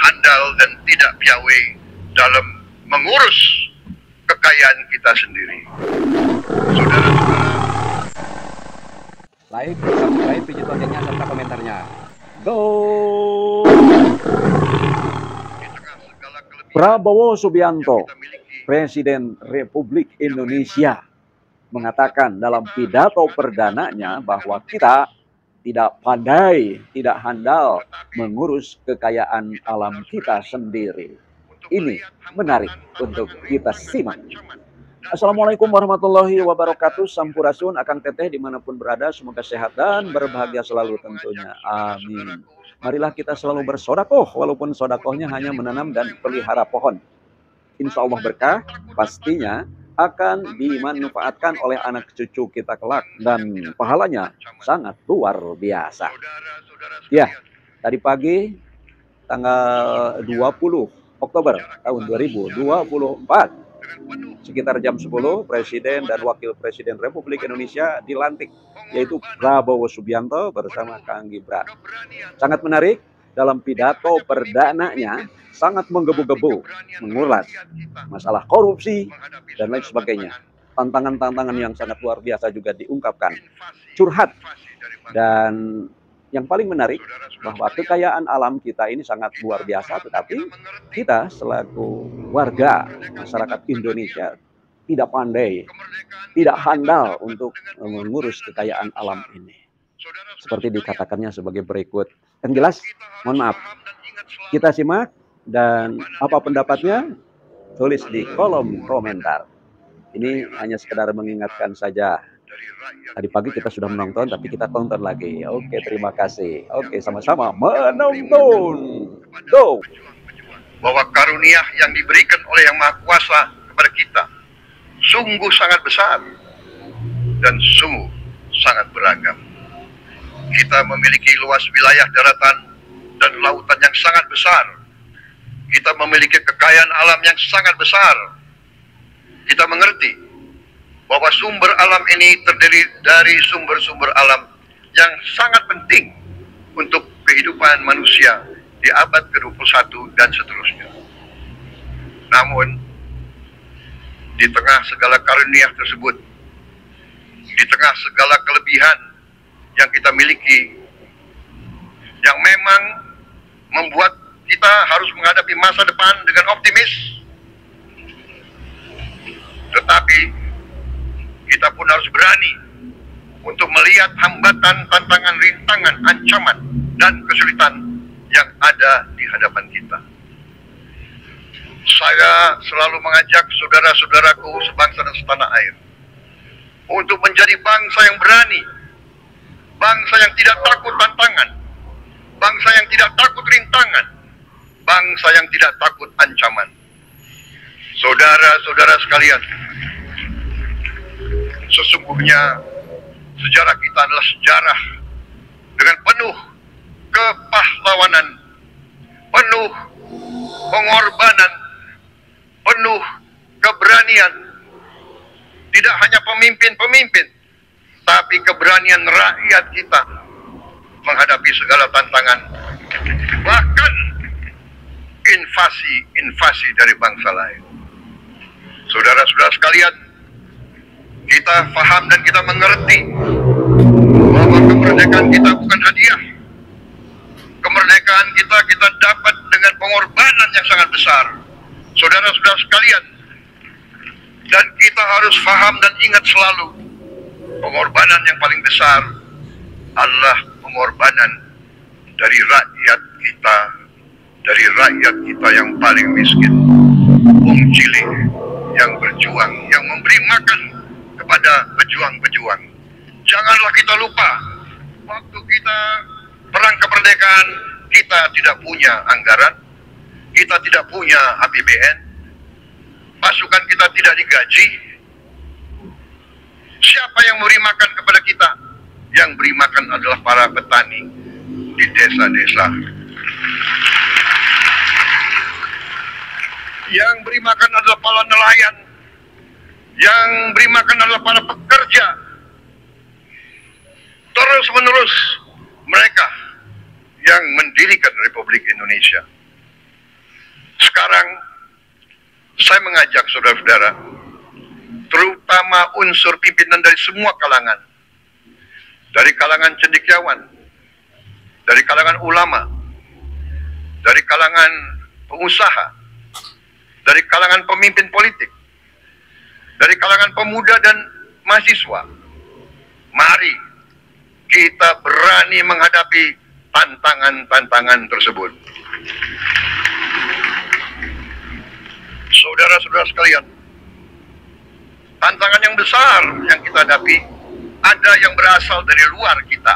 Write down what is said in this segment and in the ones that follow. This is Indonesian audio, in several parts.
handal dan tidak piawai dalam mengurus kekayaan kita sendiri. Saudara-saudara, like, subscribe, pijit loncengnya serta komentarnya. Go! Prabowo Subianto, Presiden Republik Indonesia, mengatakan dalam pidato perdananya bahwa kita tidak pandai, tidak handal mengurus kekayaan alam kita sendiri. Ini menarik untuk kita simak. Assalamualaikum warahmatullahi wabarakatuh. Sampurasun, Akang Teteh dimanapun berada, semoga sehat dan berbahagia selalu tentunya. Amin. Marilah kita selalu bersodakoh, walaupun sodakohnya hanya menanam dan pelihara pohon. Insya Allah berkah, pastinya akan dimanfaatkan oleh anak cucu kita kelak, dan pahalanya sangat luar biasa. Ya, tadi pagi tanggal 20 Oktober tahun 2024, sekitar jam 10, Presiden dan Wakil Presiden Republik Indonesia dilantik, yaitu Prabowo Subianto bersama Kang Gibran. Sangat menarik, dalam pidato perdananya sangat menggebu-gebu, mengulas masalah korupsi dan lain sebagainya. Tantangan-tantangan yang sangat luar biasa juga diungkapkan. Curhat. Dan yang paling menarik, bahwa kekayaan alam kita ini sangat luar biasa, tetapi kita selaku warga masyarakat Indonesia tidak pandai, tidak handal untuk mengurus kekayaan alam ini. Seperti dikatakannya sebagai berikut. Yang jelas, mohon maaf, kita simak, dan apa pendapatnya tulis di kolom komentar. Ini hanya sekedar mengingatkan saja. Tadi pagi kita sudah menonton, tapi kita tonton lagi. Oke, terima kasih. Oke, sama-sama menonton. Go! Bahwa karunia yang diberikan oleh Yang Maha Kuasa kepada kita sungguh sangat besar dan sungguh sangat beragam. Kita memiliki luas wilayah daratan dan lautan yang sangat besar. Kita memiliki kekayaan alam yang sangat besar. Kita mengerti bahwa sumber alam ini terdiri dari sumber-sumber alam yang sangat penting untuk kehidupan manusia di abad ke-21 dan seterusnya. Namun, di tengah segala karunia tersebut, di tengah segala kelebihan yang kita miliki, yang memang membuat kita harus menghadapi masa depan dengan optimis, tetapi kita pun harus berani untuk melihat hambatan, tantangan, rintangan, ancaman, dan kesulitan yang ada di hadapan kita. Saya selalu mengajak saudara-saudaraku sebangsa dan setanah air untuk menjadi bangsa yang berani, bangsa yang tidak takut tantangan, bangsa yang tidak takut rintangan, bangsa yang tidak takut ancaman. Saudara-saudara sekalian, sesungguhnya sejarah kita adalah sejarah dengan penuh kepahlawanan, penuh pengorbanan, penuh keberanian. Tidak hanya pemimpin-pemimpin, tapi keberanian rakyat kita menghadapi segala tantangan, bahkan invasi dari bangsa lain. Saudara-saudara sekalian, kita paham dan kita mengerti bahwa kemerdekaan kita bukan hadiah. Kemerdekaan kita dapat dengan pengorbanan yang sangat besar, saudara-saudara sekalian. Dan kita harus paham dan ingat selalu, pengorbanan yang paling besar adalah pengorbanan dari rakyat kita yang paling miskin, wong cilik yang berjuang, yang memberi makan kepada pejuang-pejuang. Janganlah kita lupa, waktu kita perang kemerdekaan, kita tidak punya anggaran, kita tidak punya APBN, pasukan kita tidak digaji. Siapa yang memberi makan kepada kita? Yang beri makan adalah para petani di desa-desa. Yang beri makan adalah para nelayan. Yang beri makan adalah para pekerja. Terus-menerus mereka yang mendirikan Republik Indonesia. Sekarang saya mengajak saudara-saudara, terutama unsur pimpinan dari semua kalangan, dari kalangan cendekiawan, dari kalangan ulama, dari kalangan pengusaha, dari kalangan pemimpin politik, dari kalangan pemuda dan mahasiswa. Mari kita berani menghadapi tantangan-tantangan tersebut. Saudara-saudara sekalian, tantangan yang besar yang kita hadapi ada yang berasal dari luar kita.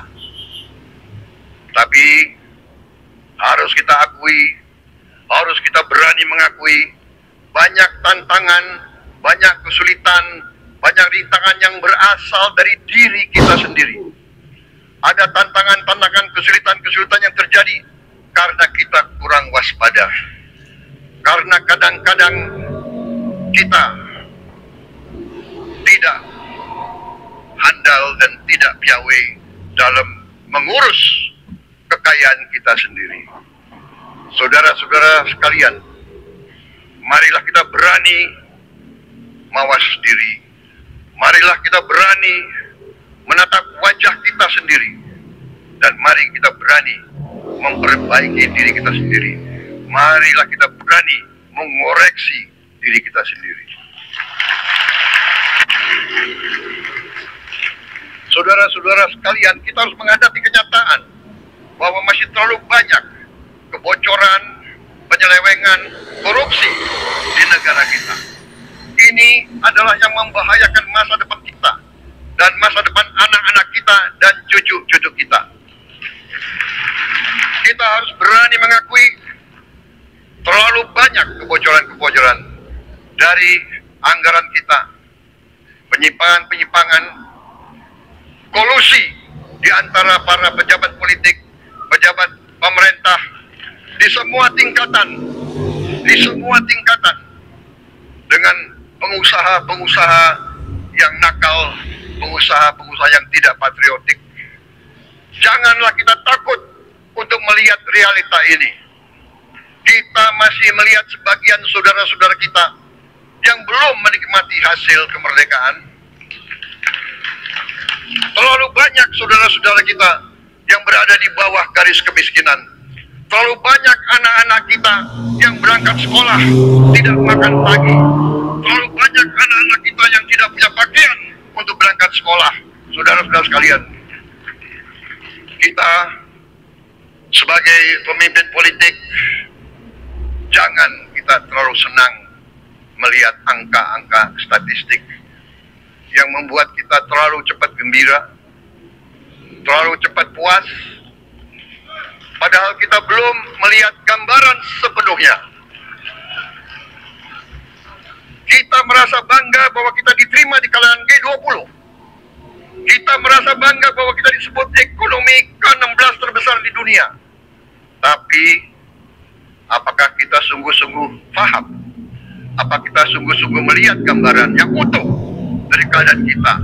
Tapi harus kita akui, harus kita berani mengakui, banyak tantangan, banyak kesulitan, banyak rintangan yang berasal dari diri kita sendiri. Ada tantangan-tantangan, kesulitan-kesulitan yang terjadi karena kita kurang waspada. Karena kadang-kadang kita tidak handal dan tidak piawai dalam mengurus kekayaan kita sendiri. Saudara-saudara sekalian, marilah kita berani mawas diri. Marilah kita berani menatap wajah kita sendiri. Dan mari kita berani memperbaiki diri kita sendiri. Marilah kita berani mengoreksi diri kita sendiri. Saudara-saudara sekalian, kita harus menghadapi kenyataan bahwa masih terlalu banyak kebocoran, penyelewengan, korupsi di negara kita. Ini adalah yang membahayakan masa depan kita dan masa depan anak-anak kita dan cucu-cucu kita. Kita harus berani mengakui terlalu banyak kebocoran-kebocoran dari anggaran kita, penyimpangan-penyimpangan, kolusi di antara para pejabat politik, pejabat pemerintah di semua tingkatan, dengan pengusaha-pengusaha yang nakal, pengusaha-pengusaha yang tidak patriotik. Janganlah kita takut untuk melihat realita ini. Kita masih melihat sebagian saudara-saudara kita yang belum menikmati hasil kemerdekaan. Terlalu banyak saudara-saudara kita yang berada di bawah garis kemiskinan. Terlalu banyak anak-anak kita yang berangkat sekolah tidak makan pagi. Terlalu banyak anak-anak kita yang tidak punya pakaian untuk berangkat sekolah. Saudara-saudara sekalian, kita sebagai pemimpin politik, jangan kita terlalu senang melihat angka-angka statistik yang membuat kita terlalu cepat gembira, terlalu cepat puas, padahal kita belum melihat gambaran sepenuhnya. Kita merasa bangga bahwa kita diterima di kalangan G20. Kita merasa bangga bahwa kita disebut ekonomi ke-16 terbesar di dunia. Tapi, apakah kita sungguh-sungguh paham? Apa kita sungguh-sungguh melihat gambaran yang utuh dari keadaan kita?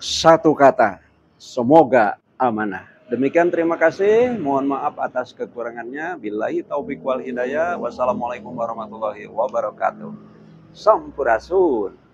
Satu kata, semoga amanah. Demikian, terima kasih. Mohon maaf atas kekurangannya. Billahi taufiq wal hidayah. Wassalamualaikum warahmatullahi wabarakatuh. Sampurasun.